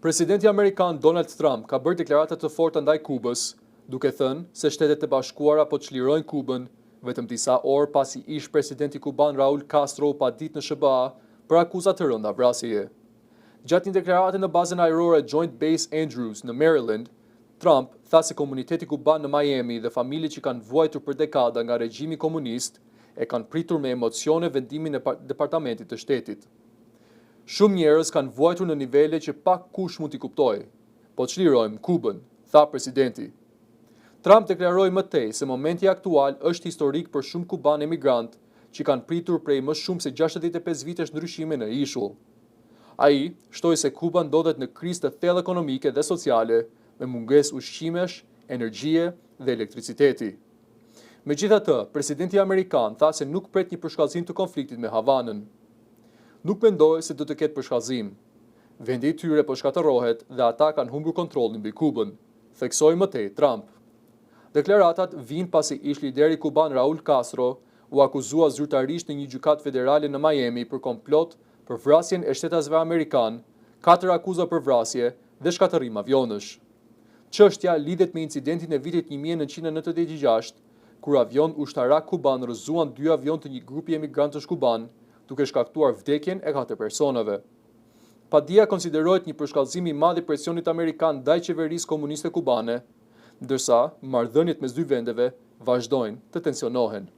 Presidenti Amerikan Donald Trump ka bërë deklarata të forta ndaj Kubës, duke thënë se Shtetet e Bashkuara po çlirojnë Kubën vetëm disa orë pasi ish presidenti kuban Raul Castro u padit në SBA për akuza të rënda vrasjeje. Gjatë një deklarate në bazën ajrore Joint Base Andrews në Maryland, Trump tha se komuniteti kuban në Miami dhe familjet që kanë vuajtur për dekada nga regjimi komunist e kanë pritur me emocione vendimin e Departamentit të Shtetit. Shumë njerëz kanë vuajtur në nivele që pak kush mund t'i kuptojë. Po çlirojmë Kubën, tha presidenti. Trump deklaroi më tej se momenti aktual është historik për shumë kuban emigrant që kanë pritur prej më shumë se 65 vitesh ndryshime në ishull. Ai shtoi se Kuba ndodhet në krizë të thellë ekonomike dhe sociale, me mungesë ushqimesh, energjie dhe elektriciteti. Megjithatë, presidenti amerikan tha se nuk pret një përshkallëzim të konfliktit me Havanën. Nuk mendoi se do të ketë përshkallëzim. Vendi i tyre po shkatërrohet dhe ata kanë humbur kontrollin mbi Kubën, theksoi më tej Trump. Deklaratat vijnë pasi ish lideri kuban Raul Castro u akuzua zyrtarisht në një gjykatë federale në Miami për komplot për vrasjen e shtetasve amerikan, 4 akuza për vrasje dhe shkatërrim avionësh. Çështja lidhet me incidentin e vitit 1996, kur avion ushtarak kuban rrëzuan 2 avion të një grupi emigrantësh kuban, duke shkaktuar vdekjen e 4 personave. Padia konsiderohet një përshkallëzim i madh i presionit amerikan ndaj qeverisë komuniste kubane, ndërsa marrëdhëniet mes dy vendeve vazhdojnë të tensionohen.